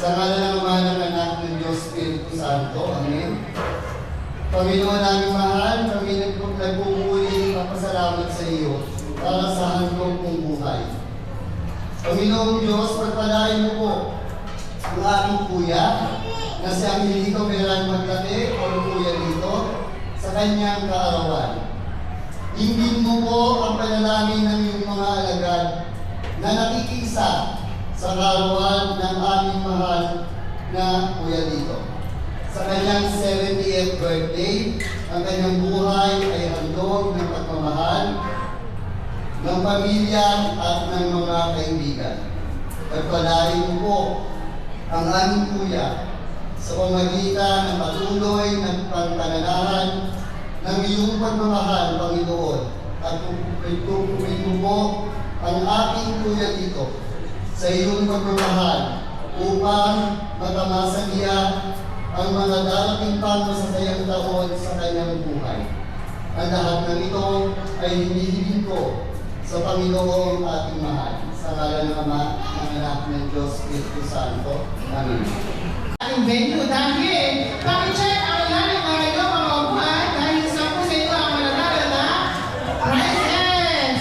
Sa ngalan ng Ama ng Anak ng Diyos Espiritu Santo. Amen. Panginoon naming mahal, kami nagpupuli ng pasalamat sa iyo para sa handog kong buhay. Panginoong Diyos, pagpalain mo po ang aking kuya na si Angelito Meran Magkate o kuya dito sa kanyang kaarawan. Hingin mo po ang panalangin ng iyong mga alagad na nakikisa sa kaarawan ng aming mahal na kuya dito. Sa kanyang 70th birthday, ang kanyang buhay ay handog ng pagmamahal ng pamilya at ng mga kaibigan. Pagpalain mo po ang aming kuya sa pamagitan ng patuloy ng pagpananahan ng iyong pagmamahal, Panginoon, at tukumin mo po ang aking kuya dito sa iyong pagmamahal upang matamasa niya ang mga darating pang masasayang taon sa kanyang buhay. Ang lahat ng ito ay hinihiling ko sa Panginoong ating mahal. Sa ngalan ng Ama, ng Anak ng Diyos, Espiritu Santo. Amen. Ating venue dahil paki-check ang ilalim ng inyong mga upuan dahil isa po sa ito ang mananalo na prizes.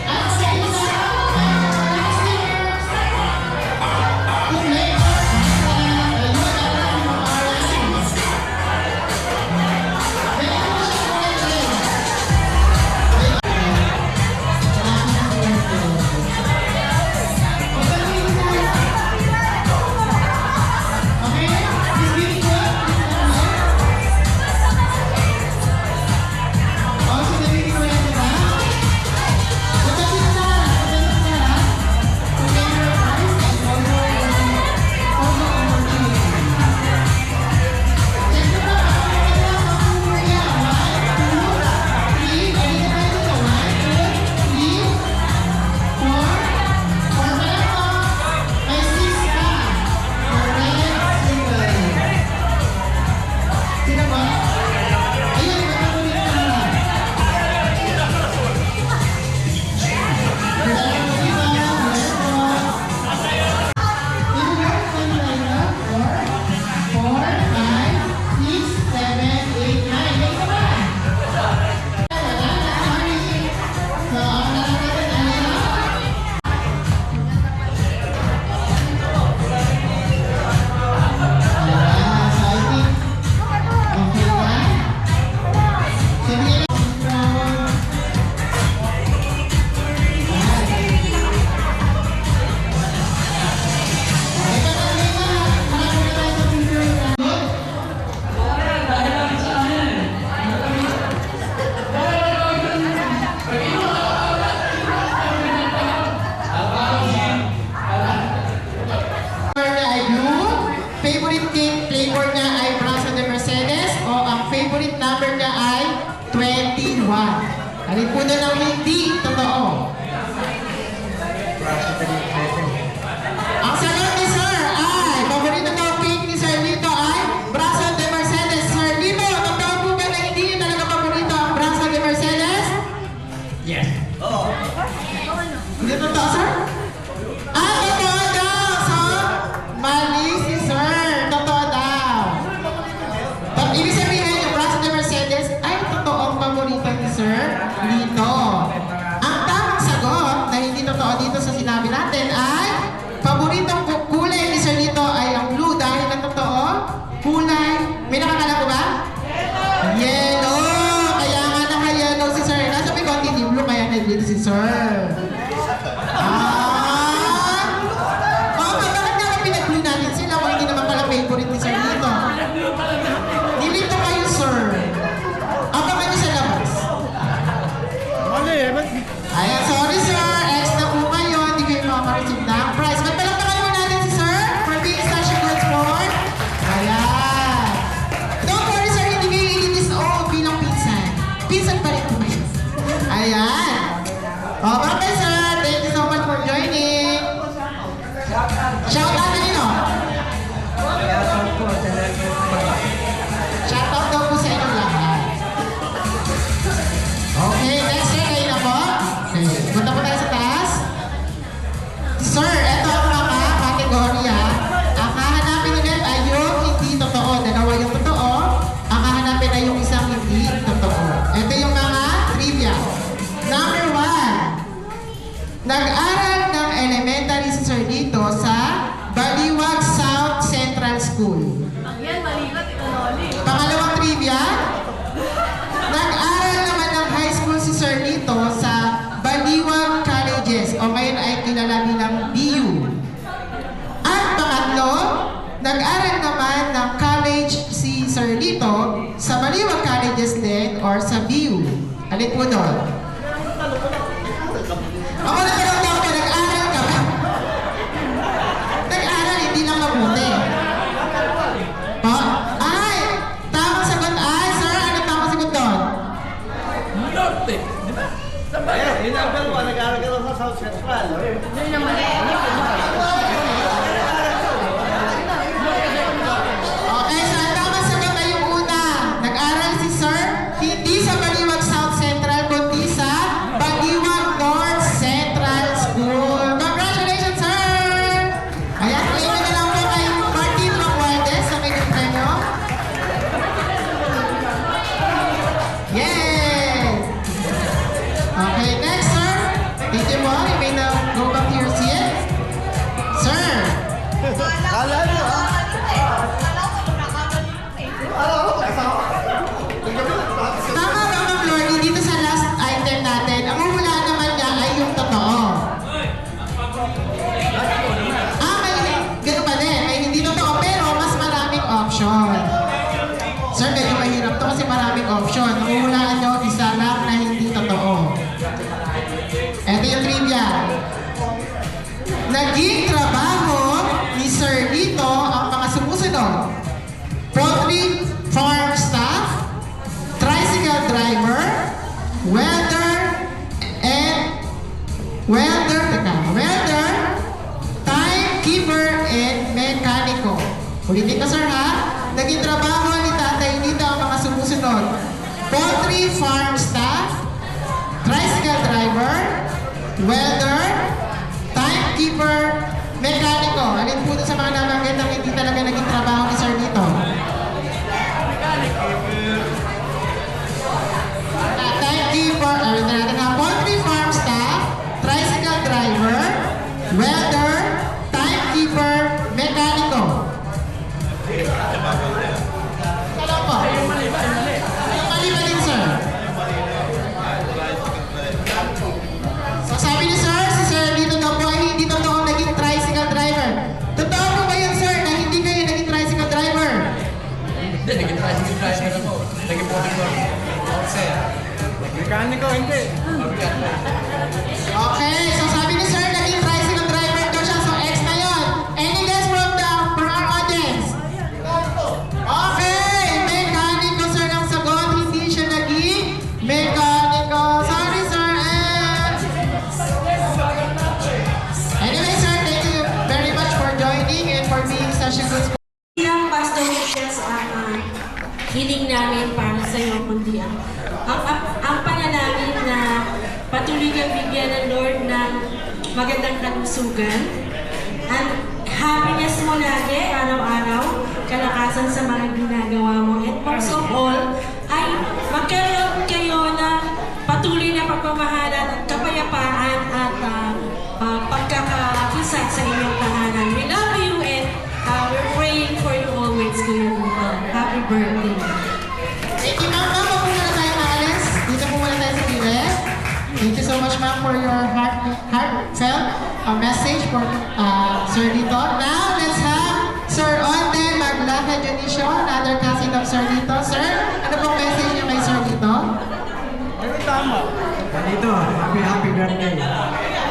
At sa isa ang stickers. Favorite cake flavor niya ay Brasa de Mercedes o ang favorite number niya ay 21. Alin po na lang hindi totoo. Ang sagot ni Sir ay paborito daw cake ni Sir Lito ay Brasa de Mercedes. Sir Lito, totoo po ba na hindi niyo talaga paborito ang Brasa de Mercedes? Yes. Oo. Hindi totoo, Sir? Totoo daw! So, mali si Sir. Totoo daw. Ibig sabihin, yung Brasa de Mercedes ay totoong paborito ni Sir Lito. Ang tamang sagot na hindi totoo dito sa sinabi natin ay paboritong kulay ni Sir Lito ay ang blue dahil ang totoo, kulay, may nakakala ko ba? Yellow! Kaya nga naka-yellow si Sir. Nasa may konti di blue kaya nag-blue si Sir. Bakit nga pinag-blue natin sila kung hindi naman pala favorite ni Sir Lito? Nilito kayo, Sir. Abangan niyo sa labas. Ayan, sorry, Sir. Ex na po kayo. Hindi kayo makaka-receive ng prize. Magpalakpakan mo natin si Sir for being such a good sport. Ayan. Don't worry, Sir. Hindi kayo ilinis bilang pinsan. Pinsan pa rin po kayo. Ayan. Sir, ito ang mga kategorya. Ang hahanapin ulit ay yung hindi totoo. Dalawa yung totoo. Ang hahanapin ay yung isang hindi totoo. Ito yung mga trivia. Number 1. Nag-aral ng elementary si Sir dito sa Baliwag South Central School. Pangalawang trivia. Nag-aral naman ng high school si Sir dito sa Baliwag Colleges o ngayon ay kilala bilang BU. At pangatlo, nag-aral naman ng college si Sir dito sa Baliwag Colleges din or sa BU. Alin po doon? Ako na tanong daw ka, nag-aral ka ba? Nag-aral, hindi lang mabuti. Ay! Tamang sagot ay, sir, ano tamang sagot doon? Norte. Di ba? Ayun, inagal mo, nag-aaral ka daw sa South Central. Okay, so ang tamang sagot ay yung una. Nag-aral si sir, hindi sa Baliwag South Central, kundi sa Baliwag North Central School. Congratulations, sir! Ayan, claim na lang po kay Martin Romualdez sa may premyo. Yay! Okay, next, sir. Thank you po. You may now go back to your seat. Sir! Kala nyo, ha? Tama ba, Ma'am Lordy, dito sa last item natin, ang hula naman niya ay yung totoo. May ganun pa din. May hindi totoo, pero mas maraming option. Sir, medyo mahirap to kasi maraming option. Ang hulaan niyo, isa lang na hindi totoo. Ito yung trivia. Naging trabaho ni Sir dito ang mga sumusunod. Poultry farm staff, tricycle driver, welder, timekeeper, and mekaniko. Ulitin ko, sir, ha? Naging trabaho ni Tatay dito ang mga sumusunod. Poultry farm staff, tricycle driver, welder, timekeeper, mekaniko. Alin po sa mga nabanggit na hindi talaga naging trabaho ni Sir dito? Timekeeper, poultry farm staff, tricycle driver, welder, timekeeper, mekaniko. Kala po? Mali ba din, sir? So sabi ni sir, si Sir dito daw po ay hindi totoo naging tricycle driver. Totoo po ba yun, sir, na hindi kayo naging tricycle driver? Hindi, naging tricycle driver ako. Naging bodyguard. Sir. Mekaniko, hindi. Okay, so sabi ni sir, naging tricycle driver daw siya. So X na yun. Any guess from our audience? Okay, mekaniko, sir, ang sagot. Hindi siya naging mekaniko. Sorry, sir. Anyway, sir, thank you very much for joining and for being such a good sport. Ilang Pastor Richards ang hiling namin para sa iyo, kundi ang panalangin na patuloy kang bigyan ng Lord ng magandang kalusugan at happiness mo lagi, araw-araw, kalakasan sa mga ginagawa mo. And most of all, ay magkaroon kayo ng patuloy na pagmamahalan at kapayapaan at pagkakakisat sa inyong tahanan. We love you and we're praying for you always, Kuya Luka. Happy birthday. Thank you, ma'am. Ma'am, huwag muna tayo maalis. Dito po muna tayo sa gilid. Thank you so much, ma'am, for your heartfelt message for Sir Dito. Now, let's have Sir Onden Maglata Dionisio, another cousin of Sir Dito. Sir, ano pong message niyo kay Sir Dito? Ay, tama. Dito, happy birthday.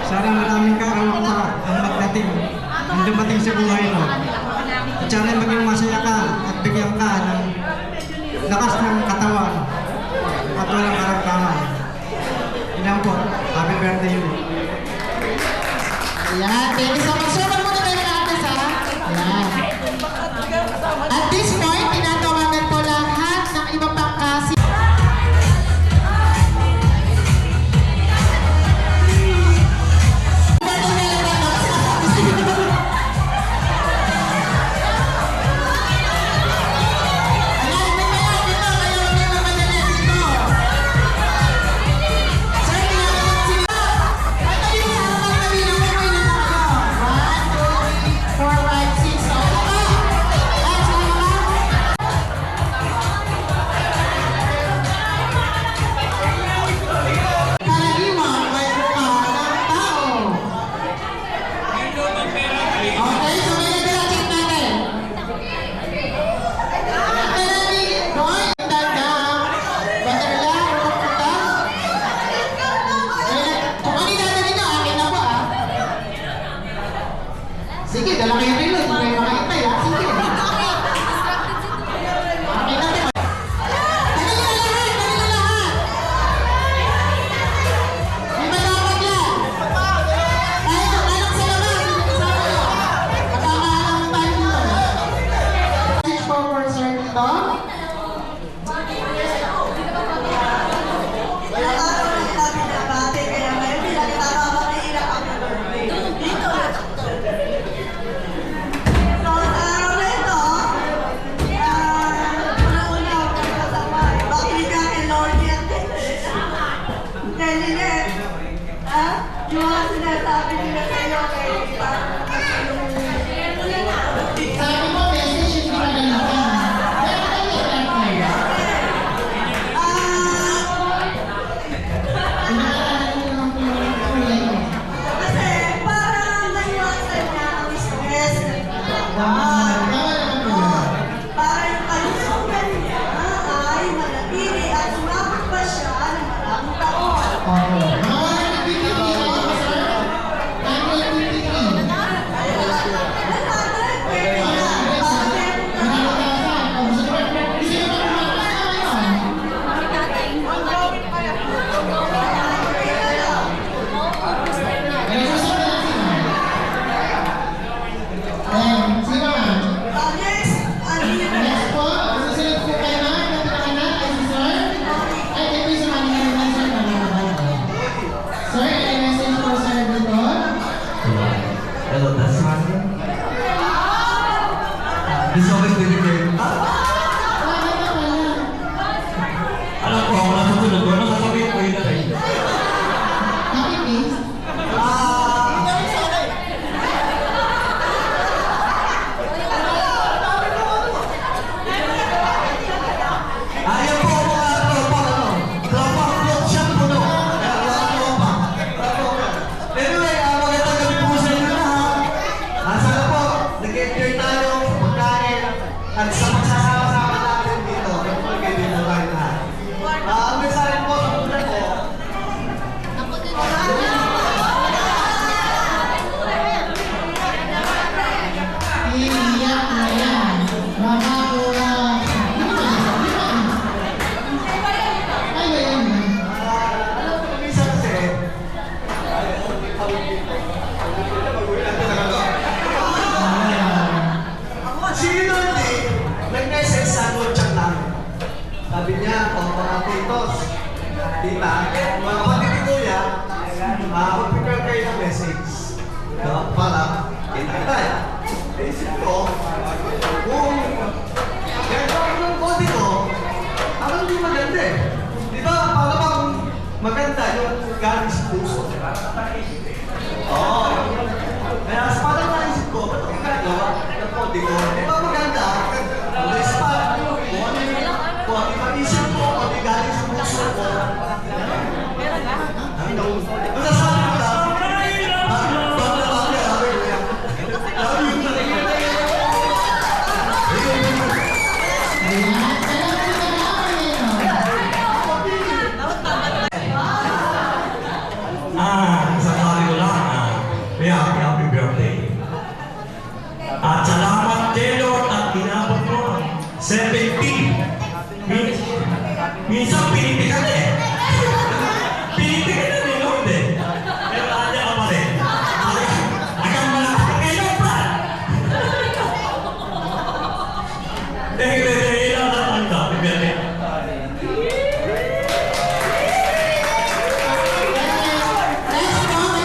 Sana maraming kaawak pa ang magdating, ang dumating sa buhay mo. At sana maging masaya ka at bigyan ka ng lakas ng katawan at walang karamdaman. Ilan po, happy birthday ulit. Ayan, thank you so much. Sir, wag muna tayo maalis, ha? Ayan. At this point, tinatawagan po lahat ng iba pang kasi. Birthday na lang, Sige, dala kayo rin. Hindi kayo makahintay, ha? Sige. Okay natin. Dali na lahat! Dali na lahat! May matapag yan! Tayo, anak sa labas! Hindi sa kayo! Magkakaalam tayo dito. Message for sir dito. Yung mga sinasabi nila sa'yo kay Sabi mo, message hindi ka ganyan. Pero kayo, kayo. kasi parang naiwasan niya ang stress. Para yung kalusugan niya ay manatili at sumabot pa siya ng maraming taon. Hello, that's This always difficult. Alam ko, ako lang susunod ko. Ano sasabihin ko yun na rin? Ayaw po mga tropa float shop po no. Tropa. Anyway, magandang gabi po sa inyo lahat. Sana po, nag-enjoy tayo sa pagkain at sa pagsasama-sama natin dito. Nagpagkaibigan tayo lahat. Ang mensahe po sa una ko, Iiyak na yan. Mga kurang. Ay, ba yan? minsan kasi, sino hindi nag-message sa chat namin. Sabi niya, mga titos, tita, mga kapatid ni Kuya, mag-prepare kayo ng message. Para, kita-kita eh. Isip ko, kung gagawin ng kodi ko, parang hindi maganda eh. Di ba, para bang maganda yung galing sa puso. Oo. Kaya parang naisip ko, ba't ang gagawa ng kodi ko? Di ba maganda? Alis pa, kung ano yung isip ko, kung ano yung galing sa puso ko. Masasabi ko lang, sasabi ko lang, happy birthday. At salamat kay Lord at inabot mo ang 70. Minsan pinitikan eh. Pinitikan na ni Lord eh. Pero kanya ka pa rin. Hanggang malakas ka kay Lord, Brad. Ilan na ang happy birthday.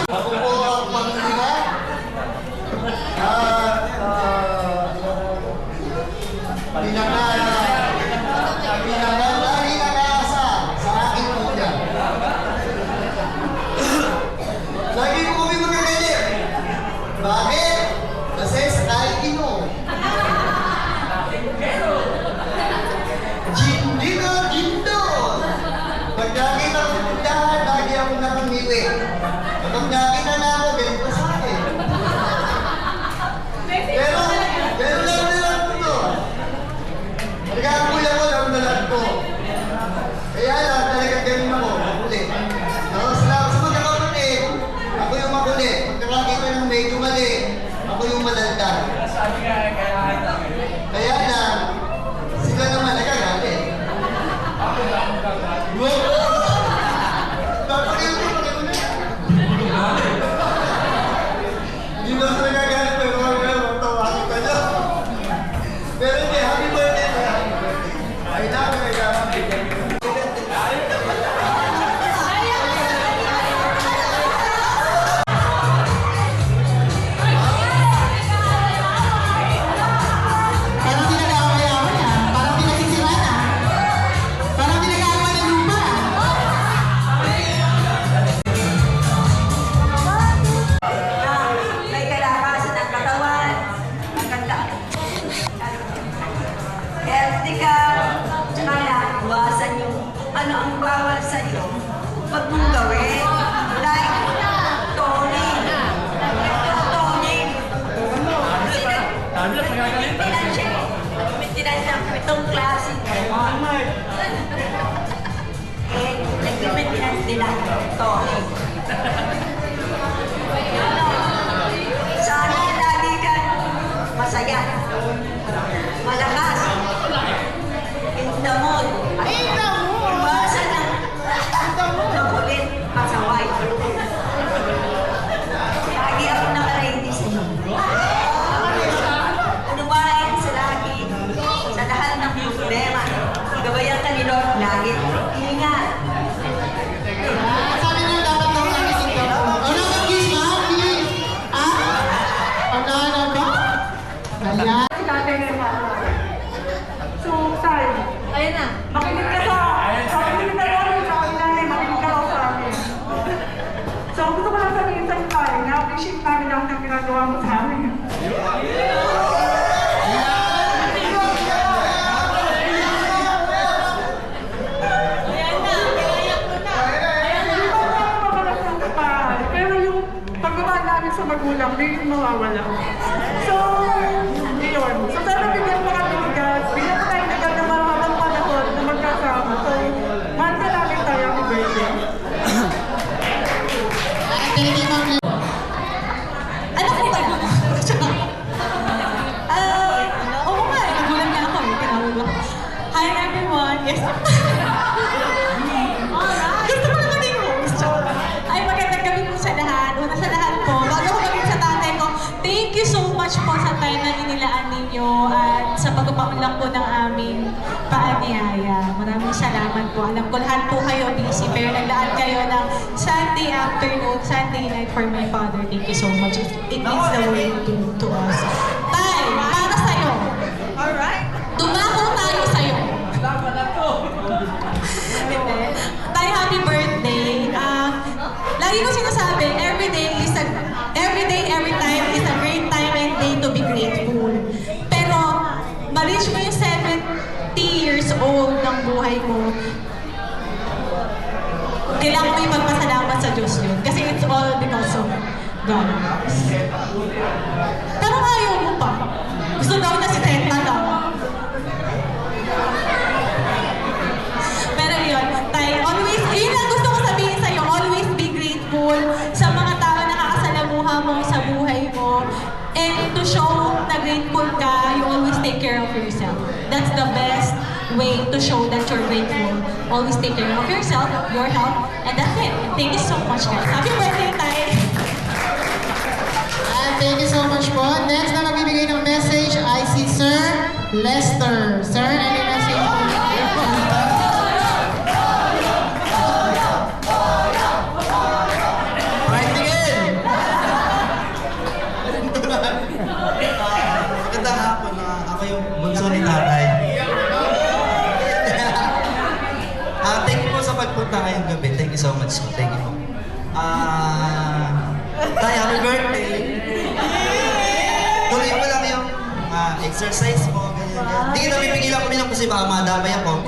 Ako po ang pamilya Kaya na, sila naman nagagalit. Hindi na sila nagagalit, pero magtawagin ka nyo. Pero hindi, happy birthday na, happy birthday. Ay namin nagagalit. Parang di nag-aaway-away ah. Parang di nagsisiraan ah. Parang di nag-aaway ng lupa May kalakasan ng katawan, maganda. Healthy ka, tsaka iwasan yung ano ang bawal sa'yo. Huwag mong gawin. Like, toning. Toning. Maintenance siya. Maintenance ng 7 klase. Nag-maintenance nila. Toning. Sana lagi ka masaya, malakas, in the mood. Iwasan ng kulit, pasaway. Lagi ako naka-ready sa'yo. Unawain sa lagi, sa lahat ng problema. Gabayan ka ni Lord lagi. Ingat. Sabi nyo dapat daw nagising ka po. Ano ka, kiss ma? Please. Ah? Ano ba? Ayan. So, Sai, ayun na. Makinig ka makinig ka rin sa kanila eh. Makinig ka raw sa amin. So, gusto ko lang sabihin sa Sai, na-appreciate namin ang ginagawa mo sa amin. Pero yung pagmamahal namin sa magulang, hindi mawawala. So, yun. So, sana bigyan mo kami bigas. Bigyan mo tayo bigas na mahabang panahon na magkasama. So, mahal ka namin tayo. Happy birthday. Thank you, ma'am. Ano po ba? Oo nga, nagulang na ako eh. Tinawag ako. Hi everyone! Yes. Gusto ko na maging host. Ay, magandang gabi po sa lahat. Una sa lahat po, bago ko maging sa tatay ko, thank you so much po sa time na inilaan ninyo at sa pagpapaunlak po ng aming paanyaya. Maraming salamat po. Alam ko lahat po kayo busy, pero naglaan kayo ng Sunday afternoon, Sunday night for my father. Thank you so much. It means the world to us. Tay, para sa'yo. Alright. Dumako tayo sa'yo. Tay, happy birthday. Lagi ko sinasabi, every day, every time is a great time and day to be grateful. Pero, ma-reach mo yung 70 years old ng buhay mo, kailangan mo yung magpasalamat sa Diyos yun. Kasi it's all because of God. Pero ayaw mo pa. Gusto daw na si Tenta lang. Pero yun, tayo, always, yun lang gusto ko sabihin sa'yo, always be grateful sa mga tao na nakasalamuha mo sa buhay mo. And to show na grateful ka, you always take care of yourself. That's the best way to show that you're grateful. Always take care of yourself, your health, and that's it. Thank you so much, guys. Happy birthday, Tay! Thank you so much po. Next na magbibigay ng message ay si Sir Lester. Sir, any message po? Alright, tigil! Magandang hapon na ako yung bunso ni tatay. Thank you po sa pagpunta ngayong gabi. Thank you so much. Thank you po. Tay, happy birthday! Tuloy mo lang yung exercise mo, ganyan. Hindi kita pipigilan ko rin kasi baka madamay ako.